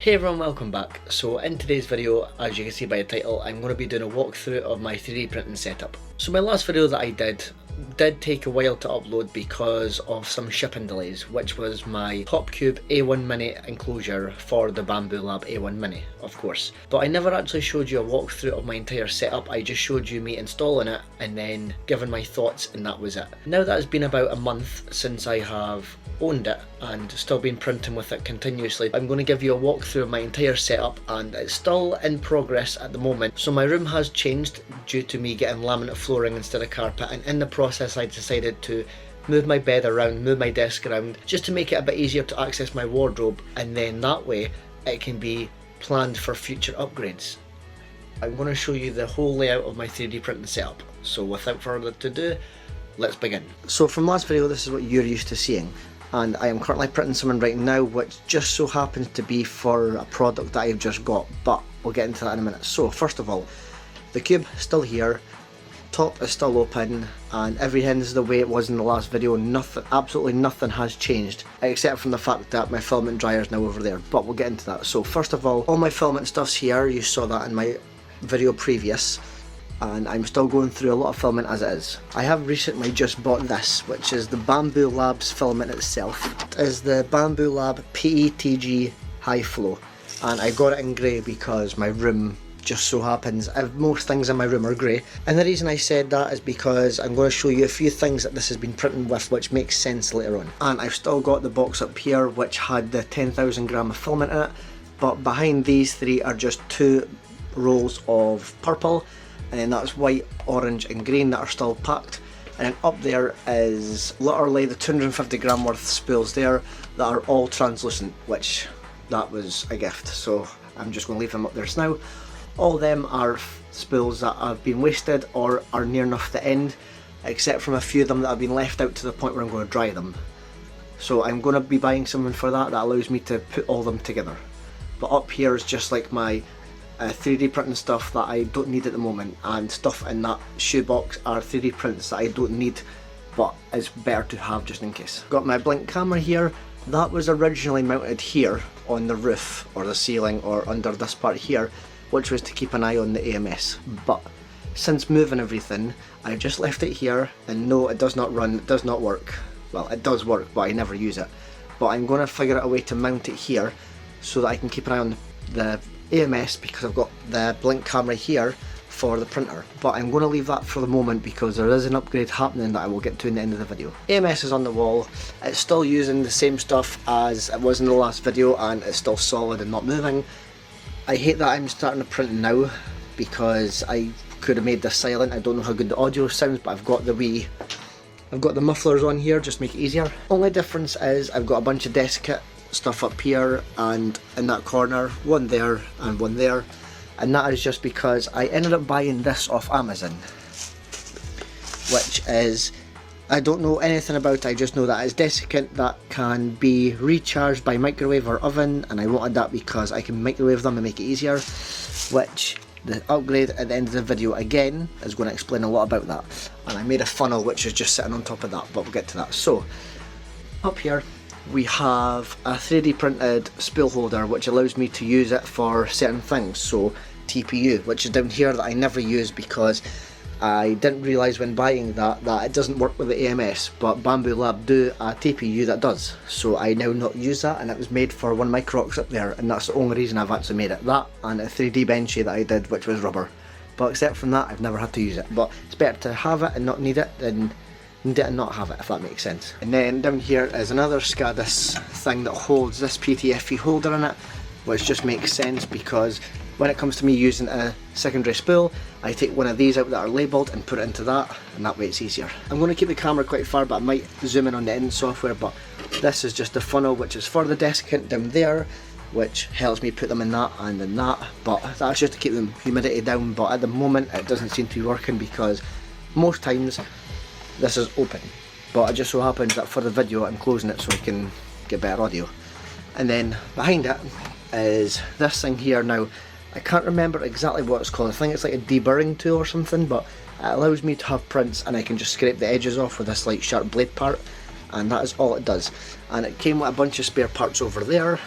Hey everyone, welcome back. So in today's video, as you can see by the title, I'm going to be doing a walkthrough of my 3D printing setup. So my last video that I did take a while to upload because of some shipping delays, which was my TopCube A1 Mini enclosure for the Bambu Lab A1 Mini, of course. But I never actually showed you a walkthrough of my entire setup. I just showed you me installing it and then giving my thoughts, and that was it. Now that has been about a month since I have owned it and still been printing with it continuously, I'm going to give you a walkthrough of my entire setup, and it's still in progress at the moment. So my room has changed due to me getting laminate flooring instead of carpet, and in the process I decided to move my bed around, move my desk around, just to make it a bit easier to access my wardrobe, and then that way it can be planned for future upgrades. I'm going to show you the whole layout of my 3D printing setup. So without further ado, let's begin. So from last video, this is what you're used to seeing, and I am currently printing something right now which just so happens to be for a product that I've just got, but we'll get into that in a minute. So first of all, the cube still here, top is still open, and everything is the way it was in the last video. Nothing, absolutely nothing has changed except from the fact that my filament dryer is now over there, but we'll get into that. So first of all my filament stuff's here. You saw that in my video previous, and I'm still going through a lot of filament as it is. I have recently just bought this, which is the Bambu Lab's filament itself. It is the Bambu Lab PETG High Flow, and I got it in grey because my room just so happens, most things in my room are grey. And the reason I said that is because I'm going to show you a few things that this has been printed with which makes sense later on. And I've still got the box up here which had the 10,000 gram of filament in it, but behind these three are just two rolls of purple, and then that's white, orange and green that are still packed. And then up there is literally the 250 gram worth of spools there that are all translucent, which that was a gift, so I'm just going to leave them up there just now. All of them are spools that have been wasted or are near enough to end, except from a few of them that have been left out to the point where I'm going to dry them. So I'm going to be buying something for that allows me to put all of them together. But up here is just like my 3D printing stuff that I don't need at the moment, and stuff in that shoebox are 3D prints that I don't need, but it's better to have just in case. Got my blink camera here. That was originally mounted here on the roof or the ceiling or under this part here, which was to keep an eye on the AMS, but since moving everything I just left it here, and no, it does not run, it does not work. Well, it does work, but I never use it. But I'm going to figure out a way to mount it here so that I can keep an eye on the AMS, because I've got the blink camera here for the printer. But I'm going to leave that for the moment because there is an upgrade happening that I will get to in the end of the video. AMS is on the wall. It's still using the same stuff as it was in the last video, and it's still solid and not moving. I hate that I'm starting to print now because I could have made this silent. I don't know how good the audio sounds, but I've got the mufflers on here just to make it easier. Only difference is I've got a bunch of desk kit stuff up here and in that corner, one there and one there, and that is just because I ended up buying this off Amazon, which is, I don't know anything about it, I just know that it's desiccant that can be recharged by microwave or oven, and I wanted that because I can microwave them and make it easier, which the upgrade at the end of the video again is going to explain a lot about that. And I made a funnel which is just sitting on top of that, but we'll get to that. So up here we have a 3D printed spool holder which allows me to use it for certain things. So TPU, which is down here, that I never use because I didn't realise when buying that it doesn't work with the AMS, but Bambu Lab do a TPU that does. So I now not use that, and it was made for one of my crocs up there, and that's the only reason I've actually made it. That and a 3D benchy that I did, which was rubber. But except from that, I've never had to use it. But it's better to have it and not need it than need it and not have it, if that makes sense. And then down here is another SCADAS thing that holds this PTFE holder in it, which just makes sense because when it comes to me using a secondary spool, I take one of these out that are labelled and put it into that, and that way it's easier. I'm going to keep the camera quite far, but I might zoom in on the end software. But this is just the funnel which is for the desiccant down there, which helps me put them in that and in that, but that's just to keep the humidity down. But at the moment it doesn't seem to be working because most times this is open, but it just so happens that for the video I'm closing it so I can get better audio. And then behind it is this thing here. Now I can't remember exactly what it's called. I think it's like a deburring tool or something, but it allows me to have prints and I can just scrape the edges off with this like sharp blade part, and that is all it does. And it came with a bunch of spare parts over there,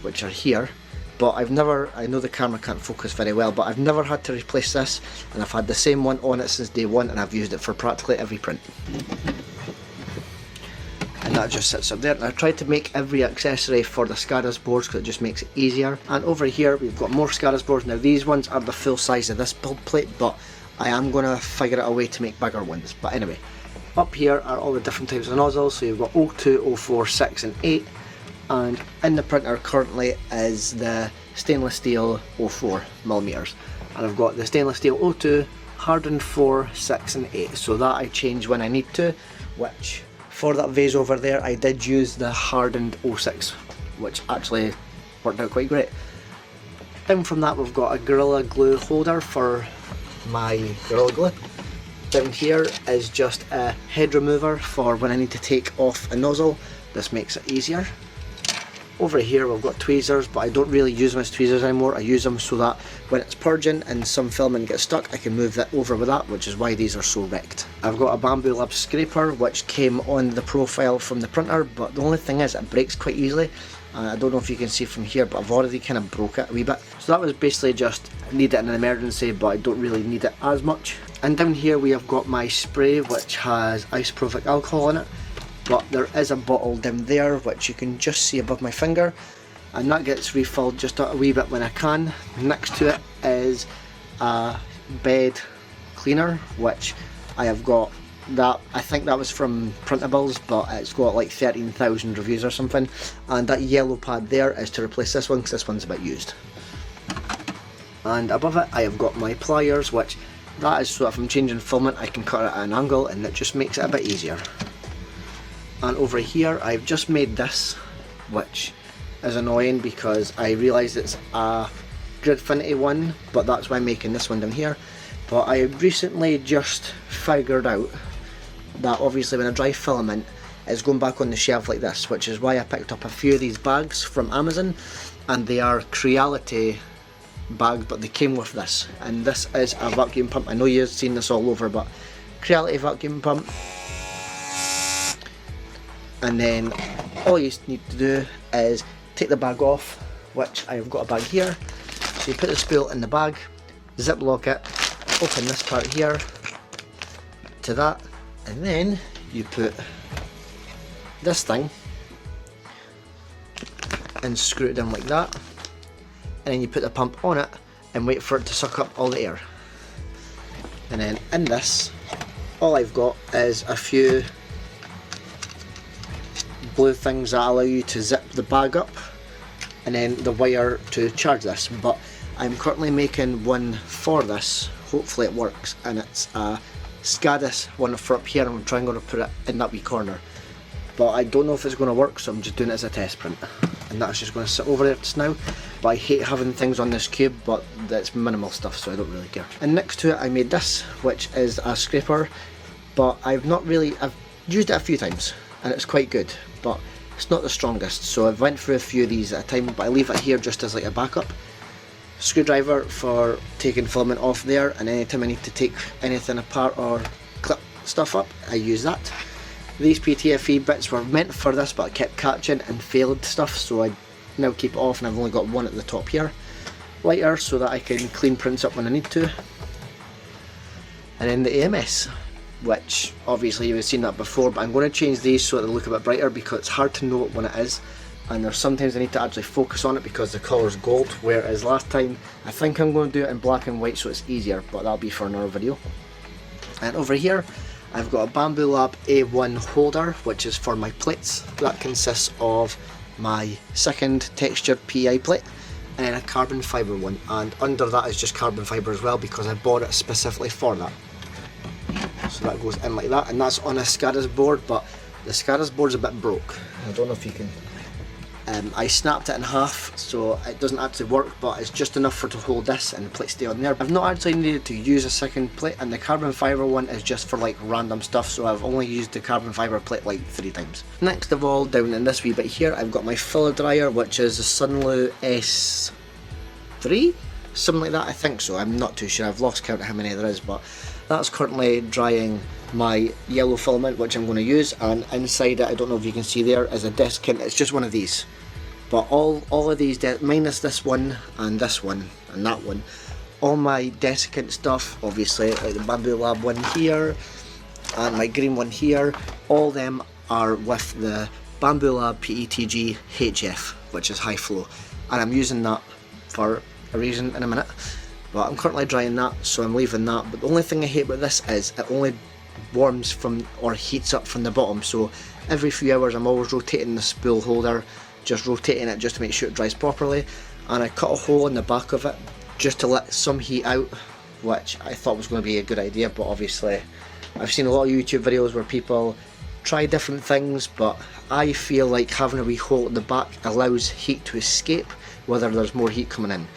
which are here, but I've never, I know the camera can't focus very well, but I've never had to replace this, and I've had the same one on it since day one, and I've used it for practically every print. And that just sits up there, and I tried to make every accessory for the SCADA's boards because it just makes it easier. And over here we've got more SCADA's boards. Now these ones are the full size of this build plate, but I am going to figure out a way to make bigger ones. But anyway, up here are all the different types of nozzles. So you've got 02, 04, 6 and 8, and in the printer currently is the stainless steel 04mm, and I've got the stainless steel 02, hardened 4, 6 and 8, so that I change when I need to, which for that vase over there I did use the hardened 06, which actually worked out quite great. Down from that we've got a Gorilla Glue holder for my Gorilla Glue. Down here is just a head remover for when I need to take off a nozzle. This makes it easier. Over here we've got tweezers, but I don't really use them as tweezers anymore. I use them so that when it's purging and some filament gets stuck, I can move that over with that, which is why these are so wrecked. I've got a Bamboo Lab scraper which came on the profile from the printer, but the only thing is it breaks quite easily. I don't know if you can see from here, but I've already kind of broke it a wee bit. So that was basically just, I need it in an emergency, but I don't really need it as much. And down here we have got my spray, which has isopropyl alcohol in it. But there is a bottle down there which you can just see above my finger, and that gets refilled just a wee bit when I can. Next to it is a bed cleaner, which I have got that, I think that was from Printables, but it's got like 13,000 reviews or something, and that yellow pad there is to replace this one because this one's a bit used. And above it I have got my pliers, which that is so if I'm changing filament I can cut it at an angle, and it just makes it a bit easier. And over here I've just made this, which is annoying because I realise it's a Gridfinity one, but that's why I'm making this one down here. But I recently just figured out that obviously when I dry filament it's going back on the shelf like this, which is why I picked up a few of these bags from Amazon, and they are Creality bags, but they came with this, and this is a vacuum pump. I know you've seen this all over, but Creality vacuum pump. And then all you need to do is take the bag off, which I've got a bag here. So you put the spool in the bag, zip lock it, open this part here to that, and then you put this thing and screw it down like that, and then you put the pump on it and wait for it to suck up all the air. And then in this, all I've got is a few blue things that allow you to zip the bag up, and then the wire to charge this. But I'm currently making one for this, hopefully it works, and it's a SCADA's one for up here. I'm trying to put it in that wee corner, but I don't know if it's going to work, so I'm just doing it as a test print, and that's just going to sit over there just now. But I hate having things on this cube, but that's minimal stuff, so I don't really care. And next to it I made this, which is a scraper, but I've used it a few times and it's quite good, but it's not the strongest, so I've went through a few of these at a time, but I leave it here just as like a backup. Screwdriver for taking filament off there, and anytime I need to take anything apart or clip stuff up, I use that. These PTFE bits were meant for this, but I kept catching and failed stuff, so I now keep it off, and I've only got one at the top here. Lighter so that I can clean prints up when I need to. And then the AMS, which obviously you've seen that before, but I'm going to change these so that they look a bit brighter because it's hard to know what one it is, and there's sometimes I need to actually focus on it because the colour's gold, whereas last time I think I'm going to do it in black and white so it's easier, but that'll be for another video. And over here I've got a Bamboo Lab A1 holder, which is for my plates. That consists of my second textured PI plate and then a carbon fibre one, and under that is just carbon fibre as well because I bought it specifically for that. So that goes in like that, and that's on a SCADA's board, but the SCADA's board's a bit broke. I don't know if you can... I snapped it in half so it doesn't actually work, but it's just enough for to hold this and the plate stay on there. I've not actually needed to use a second plate, and the carbon fibre one is just for like random stuff, so I've only used the carbon fibre plate like 3 times. Next of all, down in this wee bit here, I've got my filler dryer, which is a Sunlu S3? Something like that, I think so, I'm not too sure, I've lost count of how many there is, but that's currently drying my yellow filament, which I'm going to use, and inside it, I don't know if you can see there, is a desiccant. It's just one of these, But all of these, minus this one and that one, all my desiccant stuff, obviously, like the Bamboo Lab one here and my green one here, all them are with the Bamboo Lab PETG HF, which is high flow, and I'm using that for a reason in a minute. But I'm currently drying that, so I'm leaving that. But the only thing I hate about this is it only warms from, or heats up from the bottom, so every few hours I'm always rotating the spool holder, just rotating it just to make sure it dries properly. And I cut a hole in the back of it just to let some heat out, which I thought was going to be a good idea, but obviously I've seen a lot of YouTube videos where people try different things, but I feel like having a wee hole at the back allows heat to escape whether there's more heat coming in.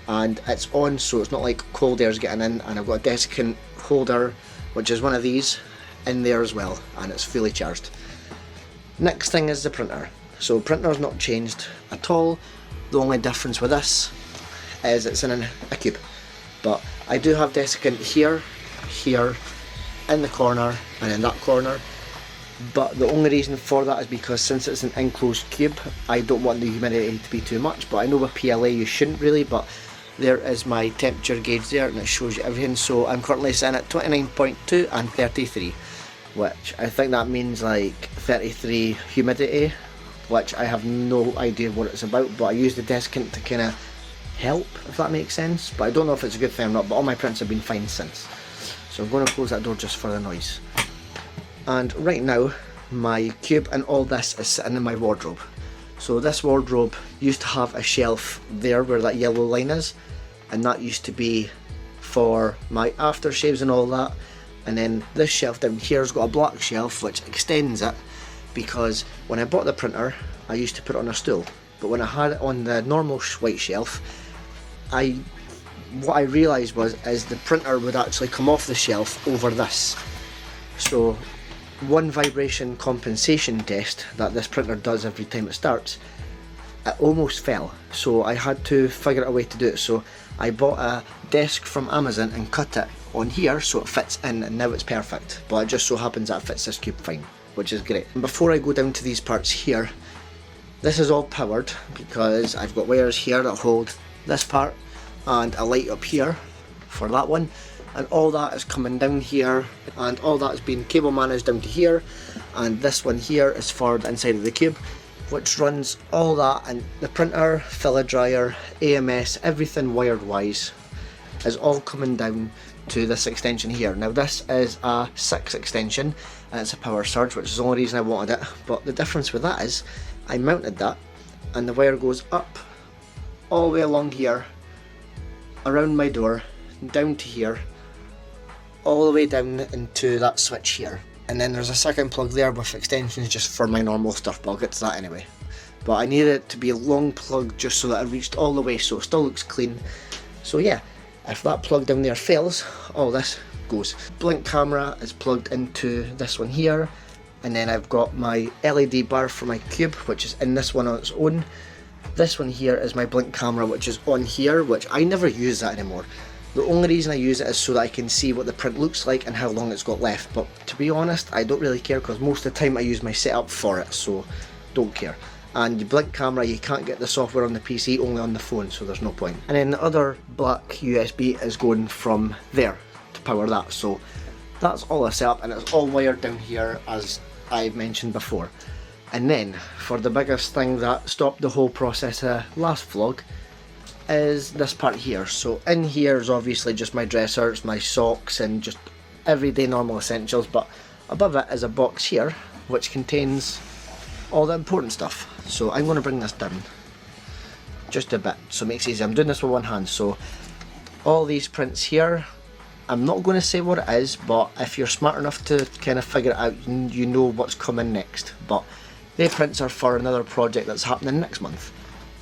And it's on, so it's not like cold air's getting in, and I've got a desiccant holder, which is one of these, in there as well, and it's fully charged. Next thing is the printer. So printer's not changed at all. The only difference with this is it's in a cube. But I do have desiccant here, here, in the corner, and in that corner. But the only reason for that is because since it's an enclosed cube, I don't want the humidity to be too much. But I know with PLA you shouldn't really, but there is my temperature gauge there, and it shows you everything. So I'm currently sitting at 29.2 and 33, which I think that means like 33 humidity, which I have no idea what it's about, but I use the desiccant to kind of help, if that makes sense. But I don't know if it's a good thing or not, but all my prints have been fine since. So I'm going to close that door just for the noise. And right now my cube and all this is sitting in my wardrobe. So this wardrobe used to have a shelf there where that yellow line is, and that used to be for my aftershaves and all that. And then this shelf down here has got a black shelf which extends it, because when I bought the printer I used to put it on a stool, but when I had it on the normal white shelf, what I realised is the printer would actually come off the shelf over this. So one vibration compensation test that this printer does every time it starts, it almost fell, so I had to figure out a way to do it. So I bought a desk from Amazon and cut it on here so it fits in, and now it's perfect. But it just so happens that it fits this cube fine, which is great. And before I go down to these parts here, this is all powered because I've got wires here that hold this part and a light up here for that one, and all that is coming down here, and all that has been cable managed down to here, and this one here is for the inside of the cube, which runs all that, and the printer, filler dryer, AMS, everything wired wise is all coming down to this extension here. Now this is a 6 extension and it's a power surge, which is the only reason I wanted it, but the difference with that is I mounted that and the wire goes up all the way along here, around my door, down to here, all the way down into that switch here, and then there's a second plug there with extensions just for my normal stuff, but I'll get to that anyway. But I needed it to be a long plug just so that it reached all the way, so it still looks clean. So yeah, if that plug down there fails, all this goes. Blink camera is plugged into this one here, and then I've got my LED bar for my cube, which is in this one on its own. This one here is my blink camera, which is on here, which I never use that anymore. The only reason I use it is so that I can see what the print looks like and how long it's got left, but to be honest I don't really care because most of the time I use my setup for it, so don't care. And the blink camera, you can't get the software on the PC, only on the phone, so there's no point. And then the other black USB is going from there to power that, so that's all I set up, and it's all wired down here as I mentioned before. And then for the biggest thing that stopped the whole process last vlog is this part here. So in here is obviously just my dressers, my socks, and just everyday normal essentials, but above it is a box here which contains all the important stuff. So I'm going to bring this down just a bit so it makes it easy. I'm doing this with one hand. So all these prints here, I'm not going to say what it is, but if you're smart enough to kind of figure it out, you know what's coming next. But the prints are for another project that's happening next month.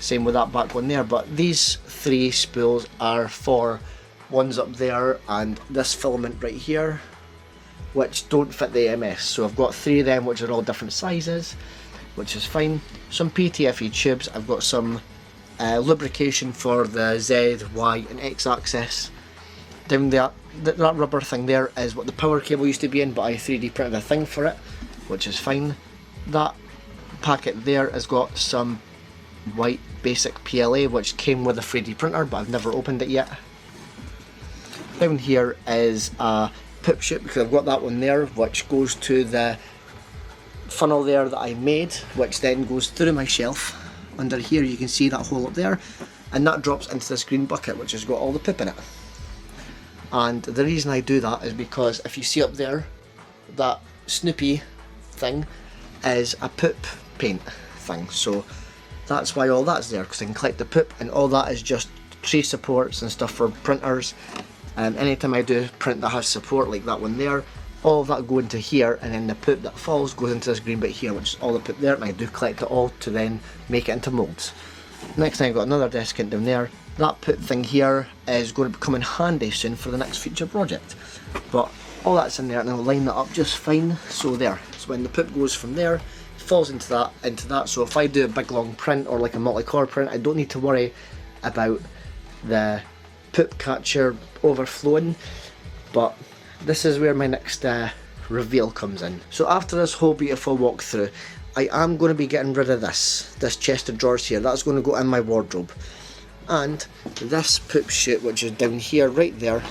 Same with that back one there, but these 3 spools are for ones up there and this filament right here, which don't fit the AMS. So I've got 3 of them which are all different sizes, which is fine. Some PTFE tubes, I've got some lubrication for the Z, Y and X axis. Down there, that rubber thing there is what the power cable used to be in, but I 3D printed a thing for it, which is fine. That packet there has got some white basic PLA which came with a 3D printer, but I've never opened it yet. Down here is a pip chute, because I've got that one there which goes to the funnel there that I made, which then goes through my shelf. Under here you can see that hole up there, and that drops into this green bucket which has got all the pip in it. And the reason I do that is because if you see up there, that Snoopy thing is a poop paint thing, so that's why all that's there, because I can collect the poop, and all that is just tree supports and stuff for printers. Anytime I do print that has support like that one there, all of that go into here, and then the poop that falls goes into this green bit here, which is all the poop there, and I do collect it all to then make it into moulds. Next thing I've got another desiccant down there. That poop thing here is going to come in handy soon for the next future project, but all that's in there, and I'll line that up just fine. So there, so when the poop goes from there, it falls into that, so if I do a big long print or like a multi-core print, I don't need to worry about the poop catcher overflowing. But this is where my next reveal comes in. So after this whole beautiful walkthrough, I am going to be getting rid of this chest of drawers here. That's going to go in my wardrobe, and this poop chute which is down here right there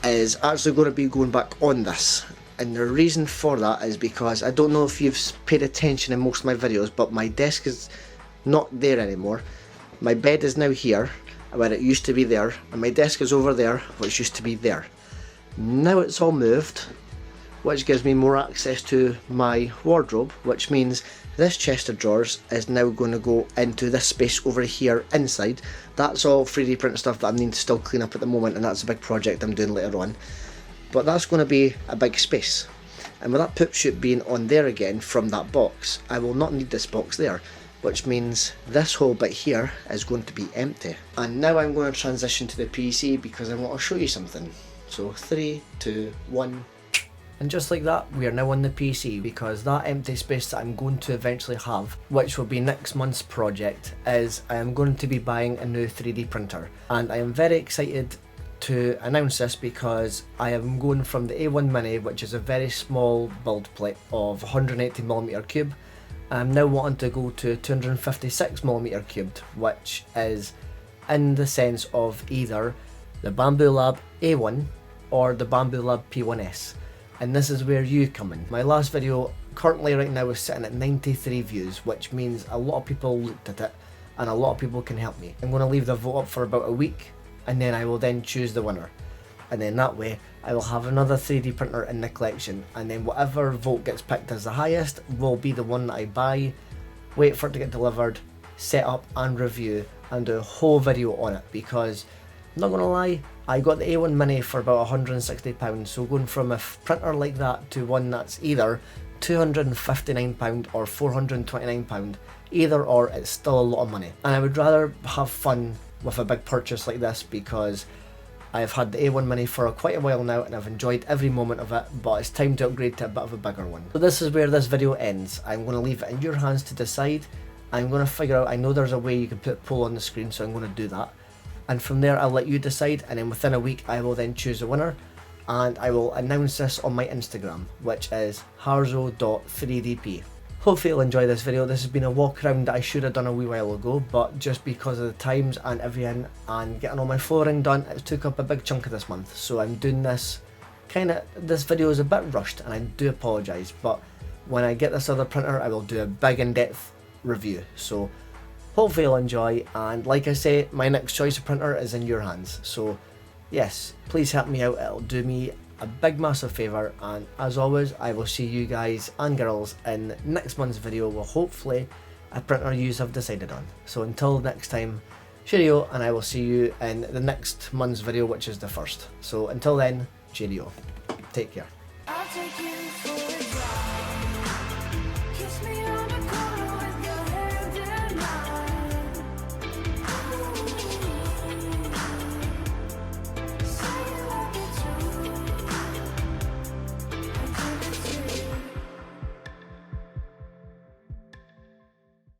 is actually going to be going back on this. And the reason for that is because I don't know if you've paid attention in most of my videos, but my desk is not there anymore. My bed is now here where it used to be there, and my desk is over there which used to be there. Now it's all moved, which gives me more access to my wardrobe, which means this chest of drawers is now going to go into this space over here inside. That's all 3D print stuff that I need to still clean up at the moment, and that's a big project I'm doing later on. But that's going to be a big space, and with that poop chute being on there again from that box, I will not need this box there, which means this whole bit here is going to be empty. And now I'm going to transition to the PC because I want to show you something. So 3, 2, 1. And just like that, we are now on the PC, because that empty space that I'm going to eventually have, which will be next month's project, is I am going to be buying a new 3D printer. And I am very excited to announce this because I am going from the A1 Mini, which is a very small build plate of 180mm cube. I'm now wanting to go to 256mm cubed, which is in the sense of either the Bambu Lab A1 or the Bambu Lab P1S. And this is where you come in. My last video currently right now is sitting at 93 views, which means a lot of people looked at it and a lot of people can help me. I'm going to leave the vote up for about a week, and then I will then choose the winner. And then that way I will have another 3D printer in the collection, and then whatever vote gets picked as the highest will be the one that I buy, wait for it to get delivered, set up and review, and do a whole video on it. Because I'm not gonna lie, I got the A1 Mini for about £160, so going from a printer like that to one that's either £259 or £429, either or, it's still a lot of money. And I would rather have fun with a big purchase like this, because I've had the A1 Mini for quite a while now and I've enjoyed every moment of it, but it's time to upgrade to a bit of a bigger one. So this is where this video ends. I'm going to leave it in your hands to decide. I'm going to figure out, I know there's a way you can put a poll on the screen, so I'm going to do that. And from there I'll let you decide, and then within a week I will then choose a winner, and I will announce this on my Instagram, which is harzo.3dp. Hopefully you'll enjoy this video. This has been a walk around that I should have done a wee while ago, but just because of the times and everything and getting all my flooring done, it took up a big chunk of this month. So I'm doing this this video is a bit rushed, and I do apologise, but when I get this other printer I will do a big in-depth review. So hopefully you'll enjoy, and like I say, my next choice of printer is in your hands. So yes, please help me out, it'll do me a big massive favour, and as always I will see you guys and girls in next month's video with hopefully a printer you have decided on. So until next time, cheerio, and I will see you in the next month's video, which is the 1st. So until then, cheerio, take care.